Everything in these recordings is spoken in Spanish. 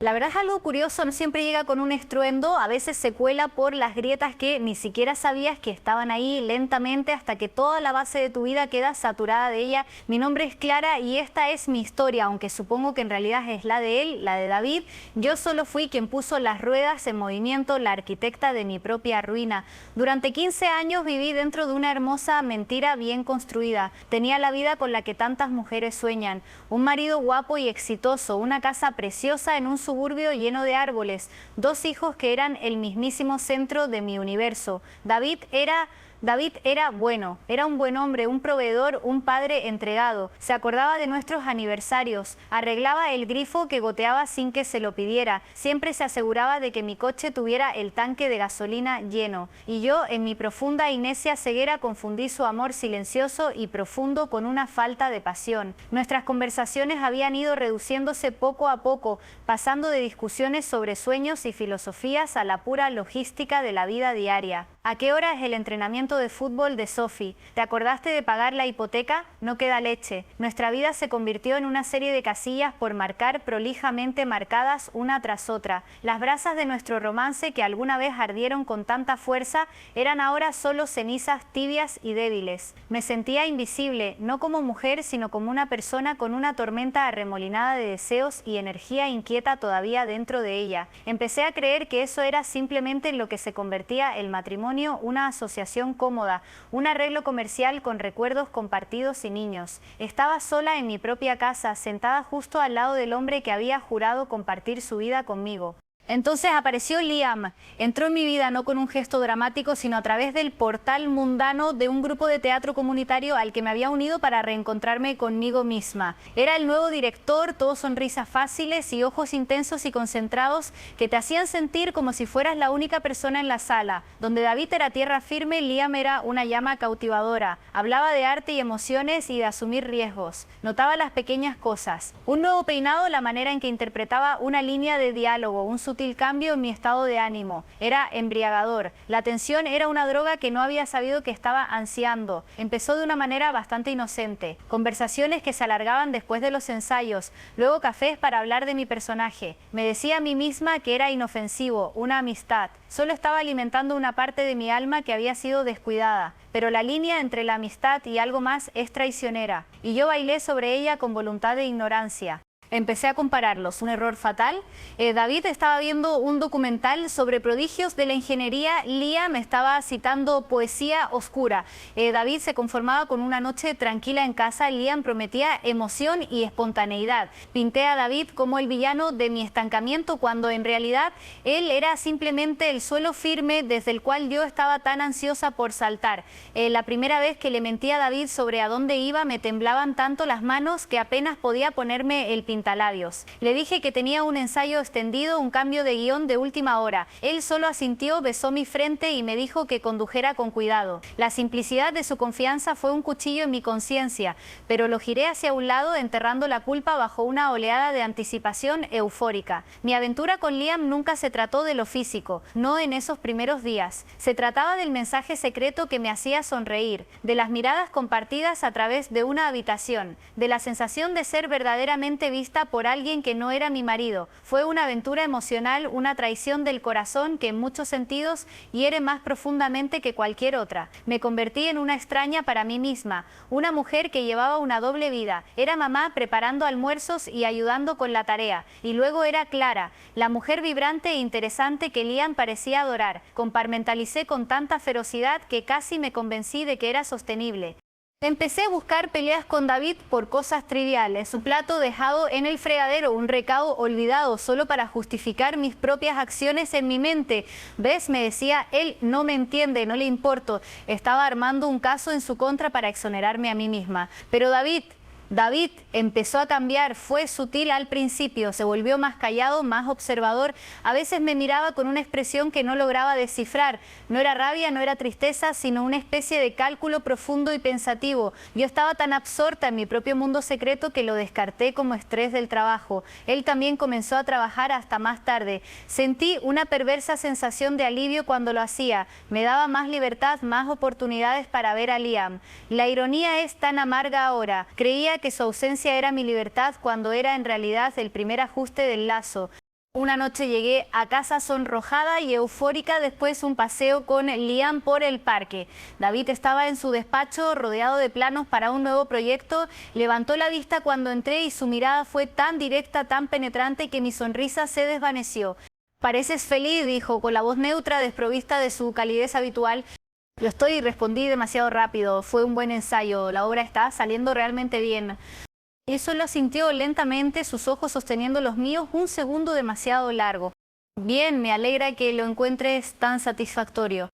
La verdad es algo curioso, no siempre llega con un estruendo, a veces se cuela por las grietas que ni siquiera sabías que estaban ahí lentamente hasta que toda la base de tu vida queda saturada de ella. Mi nombre es Clara y esta es mi historia, aunque supongo que en realidad es la de él, la de David. Yo solo fui quien puso las ruedas en movimiento, la arquitecta de mi propia ruina. Durante 15 años viví dentro de una hermosa mentira bien construida. Tenía la vida con la que tantas mujeres sueñan, un marido guapo y exitoso, una casa preciosa en un suburbio lleno de árboles, dos hijos que eran el mismísimo centro de mi universo. David era bueno, era un buen hombre, un proveedor, un padre entregado. Se acordaba de nuestros aniversarios, arreglaba el grifo que goteaba sin que se lo pidiera. Siempre se aseguraba de que mi coche tuviera el tanque de gasolina lleno. Y yo, en mi profunda y necia ceguera, confundí su amor silencioso y profundo con una falta de pasión. Nuestras conversaciones habían ido reduciéndose poco a poco, pasando de discusiones sobre sueños y filosofías a la pura logística de la vida diaria. ¿A qué hora es el entrenamiento de fútbol de Sophie? ¿Te acordaste de pagar la hipoteca? No queda leche. Nuestra vida se convirtió en una serie de casillas por marcar, prolijamente marcadas una tras otra. Las brasas de nuestro romance, que alguna vez ardieron con tanta fuerza, eran ahora solo cenizas tibias y débiles. Me sentía invisible, no como mujer, sino como una persona con una tormenta arremolinada de deseos y energía inquieta todavía dentro de ella. Empecé a creer que eso era simplemente en lo que se convertía el matrimonio, una asociación cómoda, un arreglo comercial con recuerdos compartidos y niños. Estaba sola en mi propia casa, sentada justo al lado del hombre que había jurado compartir su vida conmigo. Entonces apareció Liam, entró en mi vida no con un gesto dramático, sino a través del portal mundano de un grupo de teatro comunitario al que me había unido para reencontrarme conmigo misma. Era el nuevo director, todo sonrisas fáciles y ojos intensos y concentrados que te hacían sentir como si fueras la única persona en la sala. Donde David era tierra firme, Liam era una llama cautivadora. Hablaba de arte y emociones y de asumir riesgos. Notaba las pequeñas cosas. Un nuevo peinado, la manera en que interpretaba una línea de diálogo, un sutil cambio en mi estado de ánimo. Era embriagador. La tensión era una droga que no había sabido que estaba ansiando. Empezó de una manera bastante inocente. Conversaciones que se alargaban después de los ensayos. Luego cafés para hablar de mi personaje. Me decía a mí misma que era inofensivo, una amistad. Solo estaba alimentando una parte de mi alma que había sido descuidada. Pero la línea entre la amistad y algo más es traicionera. Y yo bailé sobre ella con voluntad de ignorancia. Empecé a compararlos, un error fatal. David estaba viendo un documental sobre prodigios de la ingeniería, Liam estaba citando poesía oscura. David se conformaba con una noche tranquila en casa, Liam prometía emoción y espontaneidad. Pinté a David como el villano de mi estancamiento cuando en realidad él era simplemente el suelo firme desde el cual yo estaba tan ansiosa por saltar. La primera vez que le mentí a David sobre a dónde iba me temblaban tanto las manos que apenas podía ponerme el pintalabios. Le dije que tenía un ensayo extendido, un cambio de guión de última hora. Él solo asintió, besó mi frente y me dijo que condujera con cuidado. La simplicidad de su confianza fue un cuchillo en mi conciencia, pero lo giré hacia un lado enterrando la culpa bajo una oleada de anticipación eufórica. Mi aventura con Liam nunca se trató de lo físico, no en esos primeros días. Se trataba del mensaje secreto que me hacía sonreír, de las miradas compartidas a través de una habitación, de la sensación de ser verdaderamente vista por alguien que no era mi marido. Fue una aventura emocional, una traición del corazón que en muchos sentidos hiere más profundamente que cualquier otra. Me convertí en una extraña para mí misma, una mujer que llevaba una doble vida. Era mamá preparando almuerzos y ayudando con la tarea. Y luego era Clara, la mujer vibrante e interesante que Liam parecía adorar. Comparmentalicé con tanta ferocidad que casi me convencí de que era sostenible. Empecé a buscar peleas con David por cosas triviales, su plato dejado en el fregadero, un recado olvidado solo para justificar mis propias acciones en mi mente. ¿Ves? Me decía, él no me entiende, no le importo. Estaba armando un caso en su contra para exonerarme a mí misma. Pero David empezó a cambiar, fue sutil al principio, se volvió más callado, más observador. A veces me miraba con una expresión que no lograba descifrar. No era rabia, no era tristeza, sino una especie de cálculo profundo y pensativo. Yo estaba tan absorta en mi propio mundo secreto que lo descarté como estrés del trabajo. Él también comenzó a trabajar hasta más tarde. Sentí una perversa sensación de alivio cuando lo hacía. Me daba más libertad, más oportunidades para ver a Liam. La ironía es tan amarga ahora. Creía que su ausencia era mi libertad cuando era en realidad el primer ajuste del lazo. Una noche llegué a casa sonrojada y eufórica después un paseo con Liam por el parque. David estaba en su despacho rodeado de planos para un nuevo proyecto. Levantó la vista cuando entré y su mirada fue tan directa, tan penetrante que mi sonrisa se desvaneció. «Pareces feliz», dijo con la voz neutra, desprovista de su calidez habitual. «Lo estoy», respondí demasiado rápido. «Fue un buen ensayo. La obra está saliendo realmente bien». Él solo asintió lentamente, sus ojos sosteniendo los míos un segundo demasiado largo. «Bien, me alegra que lo encuentres tan satisfactorio».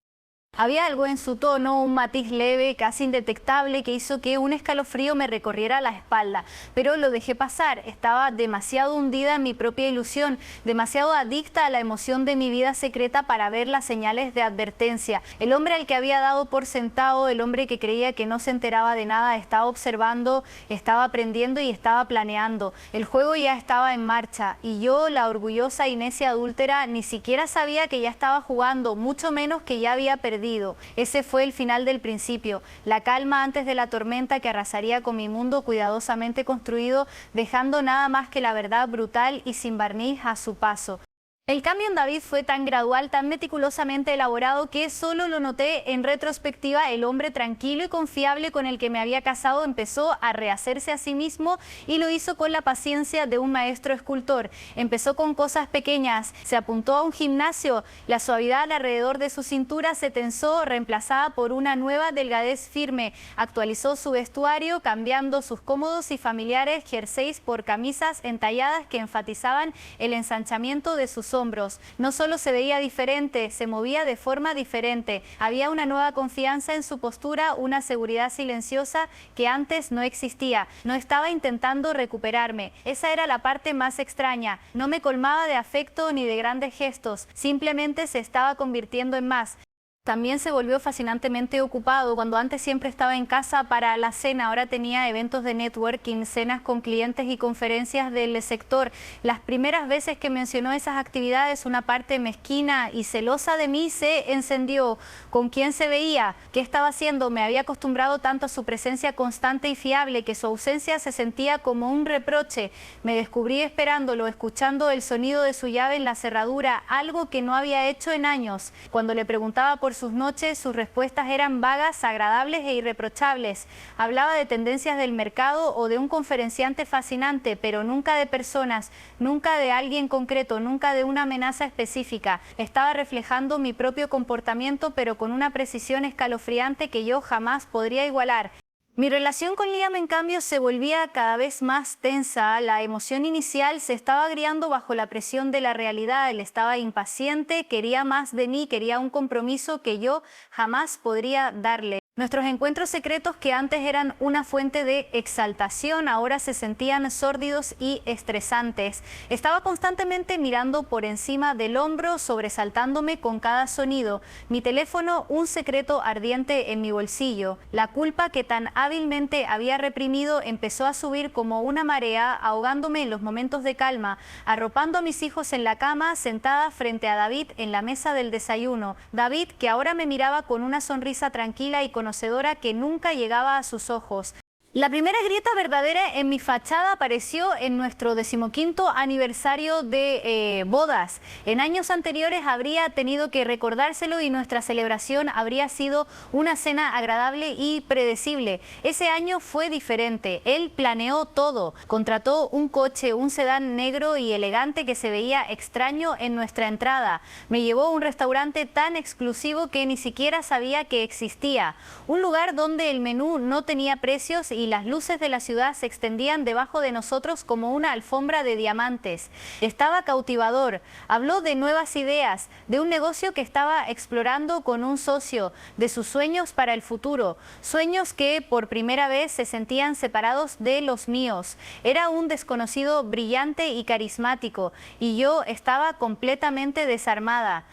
Había algo en su tono, un matiz leve, casi indetectable, que hizo que un escalofrío me recorriera la espalda. Pero lo dejé pasar. Estaba demasiado hundida en mi propia ilusión, demasiado adicta a la emoción de mi vida secreta para ver las señales de advertencia. El hombre al que había dado por sentado, el hombre que creía que no se enteraba de nada, estaba observando, estaba aprendiendo y estaba planeando. El juego ya estaba en marcha y yo, la orgullosa y necia adúltera, ni siquiera sabía que ya estaba jugando, mucho menos que ya había perdido. Ese fue el final del principio, la calma antes de la tormenta que arrasaría con mi mundo cuidadosamente construido, dejando nada más que la verdad brutal y sin barniz a su paso. El cambio en David fue tan gradual, tan meticulosamente elaborado que solo lo noté en retrospectiva. El hombre tranquilo y confiable con el que me había casado empezó a rehacerse a sí mismo y lo hizo con la paciencia de un maestro escultor. Empezó con cosas pequeñas, se apuntó a un gimnasio, la suavidad alrededor de su cintura se tensó, reemplazada por una nueva delgadez firme. Actualizó su vestuario, cambiando sus cómodos y familiares jerseys por camisas entalladas que enfatizaban el ensanchamiento de sus hombros. No solo se veía diferente, se movía de forma diferente. Había una nueva confianza en su postura, una seguridad silenciosa que antes no existía. No estaba intentando recuperarme. Esa era la parte más extraña. No me colmaba de afecto ni de grandes gestos. Simplemente se estaba convirtiendo en más. También se volvió fascinantemente ocupado. Cuando antes siempre estaba en casa para la cena, ahora tenía eventos de networking, cenas con clientes y conferencias del sector. Las primeras veces que mencionó esas actividades, una parte mezquina y celosa de mí se encendió. ¿Con quién se veía? ¿Qué estaba haciendo? Me había acostumbrado tanto a su presencia constante y fiable que su ausencia se sentía como un reproche. Me descubrí esperándolo, escuchando el sonido de su llave en la cerradura, algo que no había hecho en años. Cuando le preguntaba por sus noches, sus respuestas eran vagas, agradables e irreprochables. Hablaba de tendencias del mercado o de un conferenciante fascinante, pero nunca de personas, nunca de alguien concreto, nunca de una amenaza específica. Estaba reflejando mi propio comportamiento, pero con una precisión escalofriante que yo jamás podría igualar. Mi relación con Liam, en cambio, se volvía cada vez más tensa. La emoción inicial se estaba agriando bajo la presión de la realidad. Él estaba impaciente, quería más de mí, quería un compromiso que yo jamás podría darle. Nuestros encuentros secretos, que antes eran una fuente de exaltación, ahora se sentían sórdidos y estresantes. Estaba constantemente mirando por encima del hombro, sobresaltándome con cada sonido. Mi teléfono, un secreto ardiente en mi bolsillo. La culpa que tan hábilmente había reprimido empezó a subir como una marea, ahogándome en los momentos de calma, arropando a mis hijos en la cama, sentada frente a David en la mesa del desayuno. David, que ahora me miraba con una sonrisa tranquila y conocedora que nunca llegaba a sus ojos. La primera grieta verdadera en mi fachada apareció en nuestro 15º aniversario de bodas. En años anteriores habría tenido que recordárselo y nuestra celebración habría sido una cena agradable y predecible. Ese año fue diferente. Él planeó todo. Contrató un coche, un sedán negro y elegante que se veía extraño en nuestra entrada. Me llevó a un restaurante tan exclusivo que ni siquiera sabía que existía. Un lugar donde el menú no tenía precios y las luces de la ciudad se extendían debajo de nosotros como una alfombra de diamantes. Estaba cautivador. Habló de nuevas ideas, de un negocio que estaba explorando con un socio, de sus sueños para el futuro, sueños que por primera vez se sentían separados de los míos. Era un desconocido brillante y carismático, y yo estaba completamente desarmada.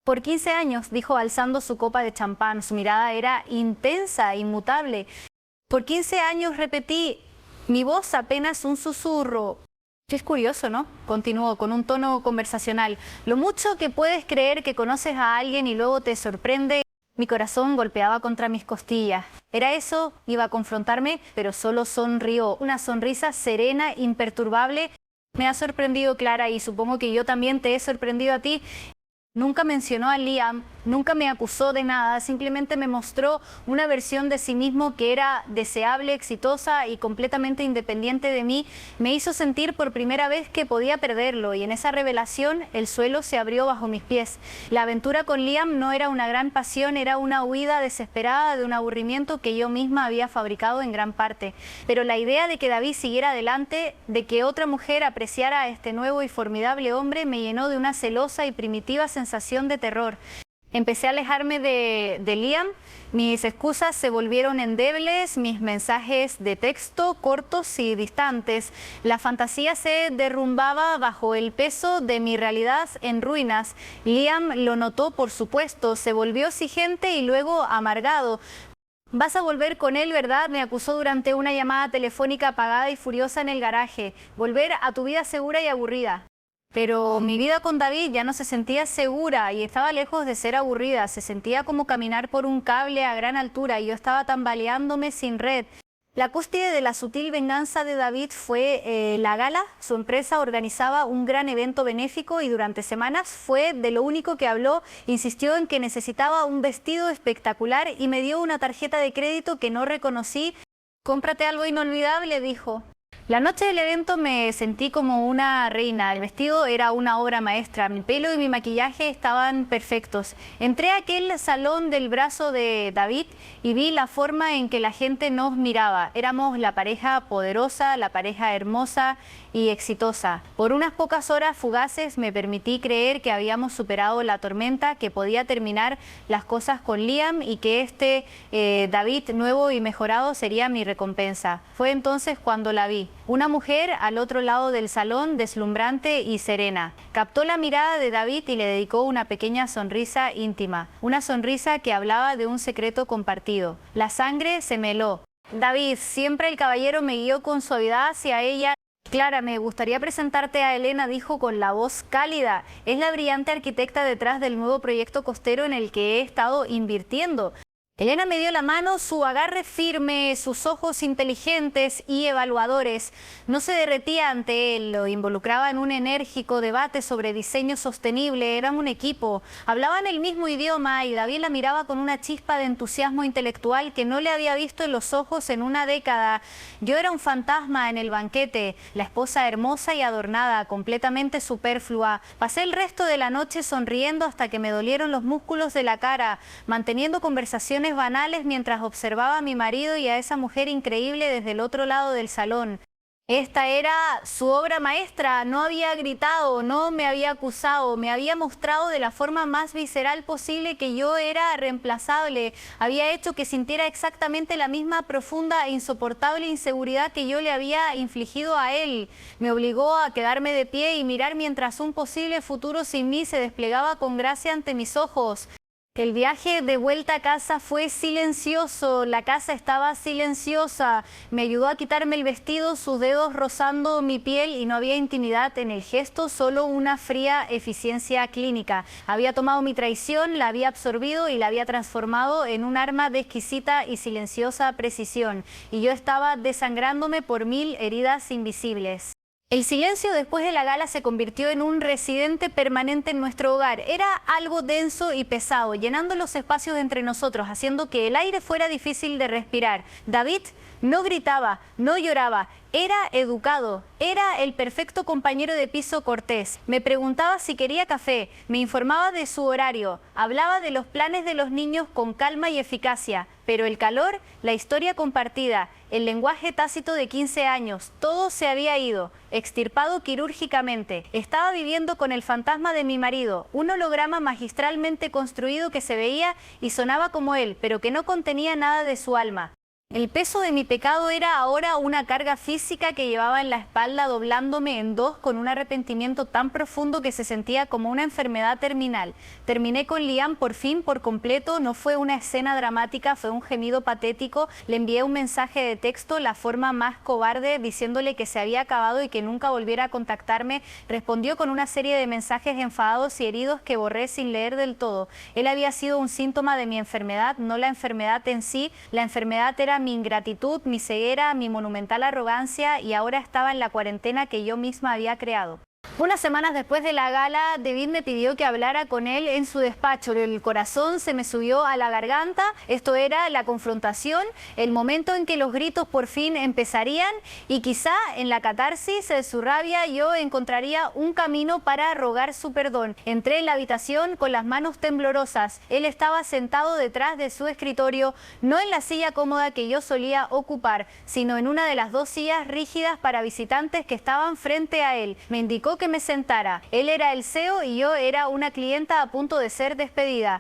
Por 15 años, dijo alzando su copa de champán, su mirada era intensa, inmutable. Por 15 años repetí, mi voz apenas un susurro. Es curioso, ¿no? Continuó con un tono conversacional. Lo mucho que puedes creer que conoces a alguien y luego te sorprende. Mi corazón golpeaba contra mis costillas. Era eso, iba a confrontarme, pero solo sonrió. Una sonrisa serena, imperturbable. Me ha sorprendido, Clara, y supongo que yo también te he sorprendido a ti. Nunca mencionó a Liam, nunca me acusó de nada, simplemente me mostró una versión de sí mismo que era deseable, exitosa y completamente independiente de mí. Me hizo sentir por primera vez que podía perderlo y en esa revelación el suelo se abrió bajo mis pies. La aventura con Liam no era una gran pasión, era una huida desesperada de un aburrimiento que yo misma había fabricado en gran parte. Pero la idea de que David siguiera adelante, de que otra mujer apreciara a este nuevo y formidable hombre, me llenó de una celosa y primitiva sensación de terror. Empecé a alejarme de Liam, mis excusas se volvieron endebles, mis mensajes de texto cortos y distantes. La fantasía se derrumbaba bajo el peso de mi realidad en ruinas. Liam lo notó, por supuesto, se volvió exigente y luego amargado. Vas a volver con él, ¿verdad? Me acusó durante una llamada telefónica apagada y furiosa en el garaje. Volver a tu vida segura y aburrida. Pero mi vida con David ya no se sentía segura y estaba lejos de ser aburrida. Se sentía como caminar por un cable a gran altura y yo estaba tambaleándome sin red. La cúspide de la sutil venganza de David fue la gala. Su empresa organizaba un gran evento benéfico y durante semanas fue de lo único que habló. Insistió en que necesitaba un vestido espectacular y me dio una tarjeta de crédito que no reconocí. Cómprate algo inolvidable, dijo. La noche del evento me sentí como una reina. El vestido era una obra maestra. Mi pelo y mi maquillaje estaban perfectos. Entré a aquel salón del brazo de David y vi la forma en que la gente nos miraba. Éramos la pareja poderosa, la pareja hermosa y exitosa. Por unas pocas horas fugaces me permití creer que habíamos superado la tormenta, que podía terminar las cosas con Liam y que este David nuevo y mejorado sería mi recompensa. Fue entonces cuando la vi. Una mujer al otro lado del salón, deslumbrante y serena. Captó la mirada de David y le dedicó una pequeña sonrisa íntima. Una sonrisa que hablaba de un secreto compartido. La sangre se me heló. David, siempre el caballero me guió con suavidad hacia ella. Clara, me gustaría presentarte a Elena, dijo con la voz cálida. Es la brillante arquitecta detrás del nuevo proyecto costero en el que he estado invirtiendo. Elena me dio la mano, su agarre firme, sus ojos inteligentes y evaluadores. No se derretía ante él, lo involucraba en un enérgico debate sobre diseño sostenible. Eran un equipo, hablaban el mismo idioma y David la miraba con una chispa de entusiasmo intelectual que no le había visto en los ojos en una década. Yo era un fantasma en el banquete, la esposa hermosa y adornada, completamente superflua. Pasé el resto de la noche sonriendo hasta que me dolieron los músculos de la cara, manteniendo conversaciones banales mientras observaba a mi marido y a esa mujer increíble desde el otro lado del salón. Esta era su obra maestra, no había gritado, no me había acusado, me había mostrado de la forma más visceral posible que yo era reemplazable, había hecho que sintiera exactamente la misma profunda e insoportable inseguridad que yo le había infligido a él. Me obligó a quedarme de pie y mirar mientras un posible futuro sin mí se desplegaba con gracia ante mis ojos. El viaje de vuelta a casa fue silencioso, la casa estaba silenciosa. Me ayudó a quitarme el vestido, sus dedos rozando mi piel y no había intimidad en el gesto, solo una fría eficiencia clínica. Había tomado mi traición, la había absorbido y la había transformado en un arma de exquisita y silenciosa precisión. Y yo estaba desangrándome por 1000 heridas invisibles. El silencio después de la gala se convirtió en un residente permanente en nuestro hogar. Era algo denso y pesado, llenando los espacios entre nosotros, haciendo que el aire fuera difícil de respirar. David no gritaba, no lloraba, era educado, era el perfecto compañero de piso cortés. Me preguntaba si quería café, me informaba de su horario, hablaba de los planes de los niños con calma y eficacia, pero el calor, la historia compartida, el lenguaje tácito de 15 años, todo se había ido, extirpado quirúrgicamente. Estaba viviendo con el fantasma de mi marido, un holograma magistralmente construido que se veía y sonaba como él, pero que no contenía nada de su alma. El peso de mi pecado era ahora una carga física que llevaba en la espalda doblándome en dos con un arrepentimiento tan profundo que se sentía como una enfermedad terminal. Terminé con Liam por fin, por completo, no fue una escena dramática, fue un gemido patético. Le envié un mensaje de texto, la forma más cobarde, diciéndole que se había acabado y que nunca volviera a contactarme. Respondió con una serie de mensajes enfadados y heridos que borré sin leer del todo. Él había sido un síntoma de mi enfermedad, no la enfermedad en sí, la enfermedad era era mi ingratitud, mi ceguera, mi monumental arrogancia y ahora estaba en la cuarentena que yo misma había creado. Unas semanas después de la gala, David me pidió que hablara con él en su despacho. El corazón se me subió a la garganta. Esto era la confrontación, el momento en que los gritos por fin empezarían y quizá en la catarsis de su rabia yo encontraría un camino para rogar su perdón. Entré en la habitación con las manos temblorosas. Él estaba sentado detrás de su escritorio, no en la silla cómoda que yo solía ocupar, sino en una de las dos sillas rígidas para visitantes que estaban frente a él. Me indicó que me sentara. Él era el CEO y yo era una clienta a punto de ser despedida.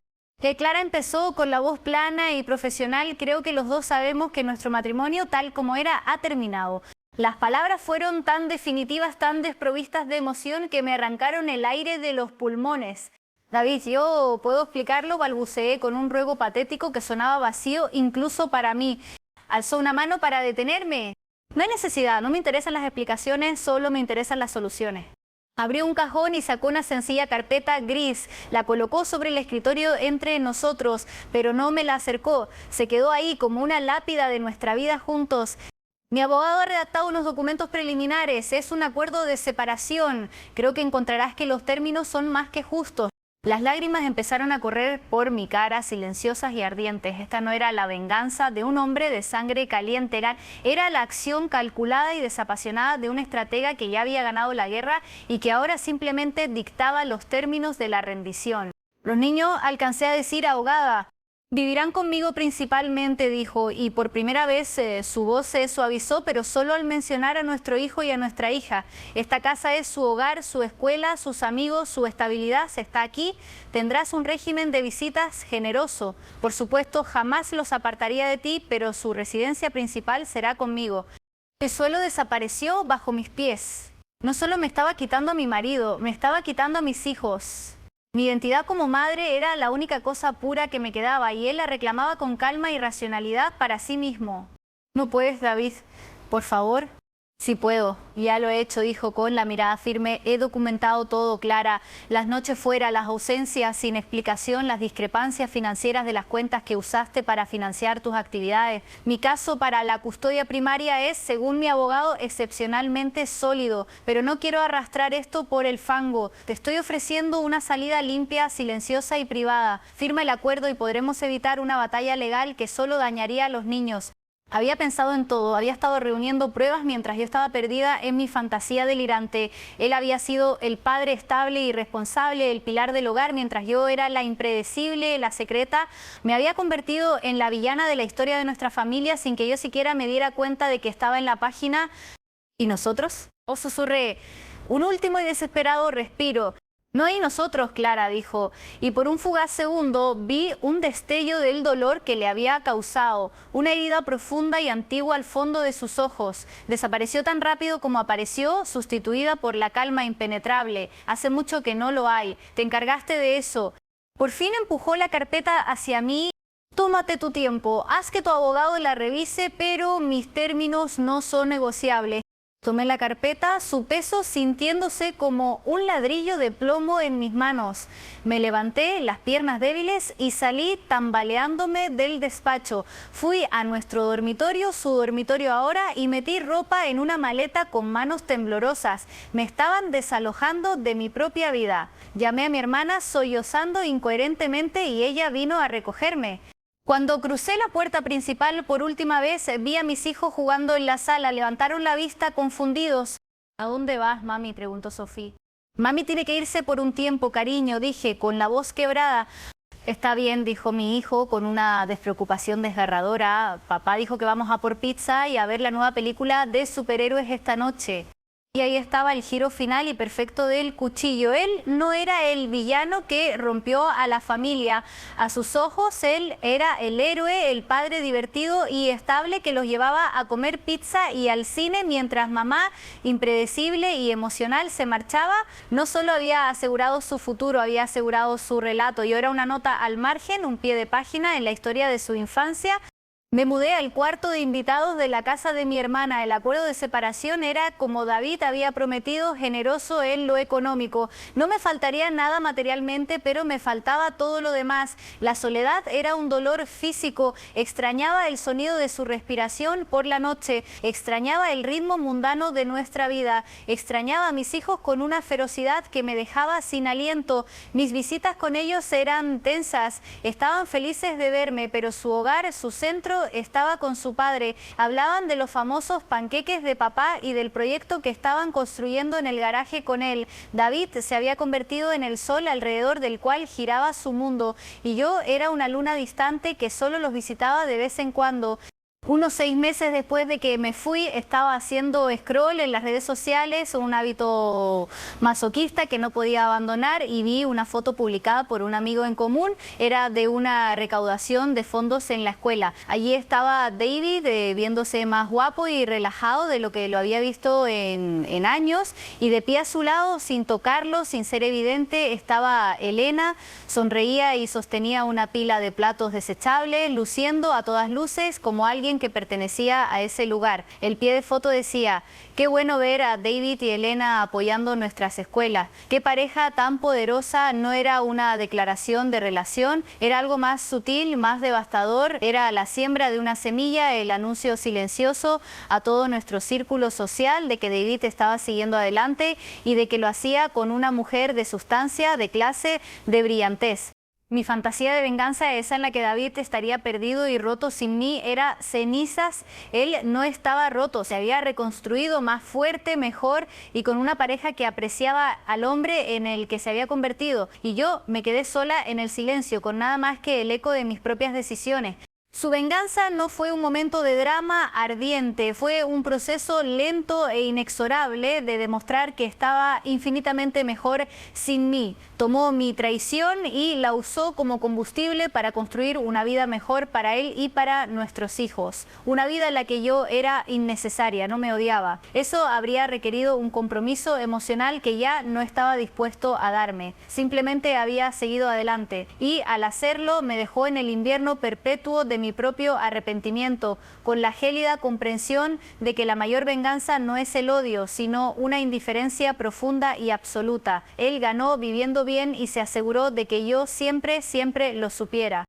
Clara empezó con la voz plana y profesional. Creo que los dos sabemos que nuestro matrimonio, tal como era, ha terminado. Las palabras fueron tan definitivas, tan desprovistas de emoción que me arrancaron el aire de los pulmones. David, yo puedo explicarlo, balbuceé con un ruego patético que sonaba vacío incluso para mí. Alzó una mano para detenerme. No hay necesidad, no me interesan las explicaciones, solo me interesan las soluciones. Abrió un cajón y sacó una sencilla carpeta gris. La colocó sobre el escritorio entre nosotros, pero no me la acercó. Se quedó ahí como una lápida de nuestra vida juntos. Mi abogado ha redactado unos documentos preliminares. Es un acuerdo de separación. Creo que encontrarás que los términos son más que justos. Las lágrimas empezaron a correr por mi cara, silenciosas y ardientes. Esta no era la venganza de un hombre de sangre caliente, era la acción calculada y desapasionada de un estratega que ya había ganado la guerra y que ahora simplemente dictaba los términos de la rendición. Los niños, alcancé a decir ahogada. Vivirán conmigo principalmente, dijo, y por primera vez su voz se suavizó, pero solo al mencionar a nuestro hijo y a nuestra hija. Esta casa es su hogar, su escuela, sus amigos, su estabilidad, se está aquí. Tendrás un régimen de visitas generoso. Por supuesto, jamás los apartaría de ti, pero su residencia principal será conmigo. El suelo desapareció bajo mis pies. No solo me estaba quitando a mi marido, me estaba quitando a mis hijos. Mi identidad como madre era la única cosa pura que me quedaba y él la reclamaba con calma y racionalidad para sí mismo. ¿No puedes, David? Por favor. Sí puedo, ya lo he hecho, dijo con la mirada firme. He documentado todo, Clara. Las noches fuera, las ausencias sin explicación, las discrepancias financieras de las cuentas que usaste para financiar tus actividades. Mi caso para la custodia primaria es, según mi abogado, excepcionalmente sólido, pero no quiero arrastrar esto por el fango. Te estoy ofreciendo una salida limpia, silenciosa y privada. Firma el acuerdo y podremos evitar una batalla legal que solo dañaría a los niños. Había pensado en todo, había estado reuniendo pruebas mientras yo estaba perdida en mi fantasía delirante. Él había sido el padre estable y responsable, el pilar del hogar, mientras yo era la impredecible, la secreta. Me había convertido en la villana de la historia de nuestra familia sin que yo siquiera me diera cuenta de que estaba en la página. ¿Y nosotros? Oh, susurré. Un último y desesperado respiro. No hay nosotros, Clara, dijo, y por un fugaz segundo vi un destello del dolor que le había causado, una herida profunda y antigua al fondo de sus ojos. Desapareció tan rápido como apareció, sustituida por la calma impenetrable. Hace mucho que no lo hay. Te encargaste de eso. Por fin empujó la carpeta hacia mí. Tómate tu tiempo, haz que tu abogado la revise, pero mis términos no son negociables. Tomé la carpeta, su peso sintiéndose como un ladrillo de plomo en mis manos. Me levanté, las piernas débiles, y salí tambaleándome del despacho. Fui a nuestro dormitorio, su dormitorio ahora, y metí ropa en una maleta con manos temblorosas. Me estaban desalojando de mi propia vida. Llamé a mi hermana sollozando incoherentemente y ella vino a recogerme. Cuando crucé la puerta principal por última vez, vi a mis hijos jugando en la sala. Levantaron la vista confundidos. ¿A dónde vas, mami?, preguntó Sofía. Mami tiene que irse por un tiempo, cariño, dije, con la voz quebrada. Está bien, dijo mi hijo con una despreocupación desgarradora. Papá dijo que vamos a por pizza y a ver la nueva película de superhéroes esta noche. Y ahí estaba el giro final y perfecto del cuchillo. Él no era el villano que rompió a la familia. A sus ojos, él era el héroe, el padre divertido y estable que los llevaba a comer pizza y al cine mientras mamá, impredecible y emocional, se marchaba. No solo había asegurado su futuro, había asegurado su relato. Yo era una nota al margen, un pie de página en la historia de su infancia. Me mudé al cuarto de invitados de la casa de mi hermana. El acuerdo de separación era, como David había prometido, generoso en lo económico. No me faltaría nada materialmente, pero me faltaba todo lo demás. La soledad era un dolor físico. Extrañaba el sonido de su respiración por la noche. Extrañaba el ritmo mundano de nuestra vida. Extrañaba a mis hijos con una ferocidad que me dejaba sin aliento. Mis visitas con ellos eran tensas. Estaban felices de verme, pero su hogar, su centro, estaba con su padre. Hablaban de los famosos panqueques de papá y del proyecto que estaban construyendo en el garaje con él. David se había convertido en el sol alrededor del cual giraba su mundo y yo era una luna distante que solo los visitaba de vez en cuando. Unos 6 meses después de que me fui, estaba haciendo scroll en las redes sociales, un hábito masoquista que no podía abandonar, y vi una foto publicada por un amigo en común. Era de una recaudación de fondos en la escuela. Allí estaba David viéndose más guapo y relajado de lo que lo había visto en años, y de pie a su lado, sin tocarlo, sin ser evidente, estaba Elena. Sonreía y sostenía una pila de platos desechables, luciendo a todas luces como alguien que pertenecía a ese lugar. El pie de foto decía: qué bueno ver a David y Elena apoyando nuestras escuelas. Qué pareja tan poderosa. No era una declaración de relación, era algo más sutil, más devastador. Era la siembra de una semilla, el anuncio silencioso a todo nuestro círculo social de que David estaba siguiendo adelante y de que lo hacía con una mujer de sustancia, de clase, de brillantez. Mi fantasía de venganza, esa en la que David estaría perdido y roto sin mí, era cenizas. Él no estaba roto, se había reconstruido más fuerte, mejor y con una pareja que apreciaba al hombre en el que se había convertido. Y yo me quedé sola en el silencio, con nada más que el eco de mis propias decisiones. Su venganza no fue un momento de drama ardiente, fue un proceso lento e inexorable de demostrar que estaba infinitamente mejor sin mí. Tomó mi traición y la usó como combustible para construir una vida mejor para él y para nuestros hijos. Una vida en la que yo era innecesaria, no me odiaba. Eso habría requerido un compromiso emocional que ya no estaba dispuesto a darme. Simplemente había seguido adelante y al hacerlo me dejó en el invierno perpetuo de mi propio arrepentimiento, con la gélida comprensión de que la mayor venganza no es el odio, sino una indiferencia profunda y absoluta. Él ganó viviendo bien y se aseguró de que yo siempre lo supiera.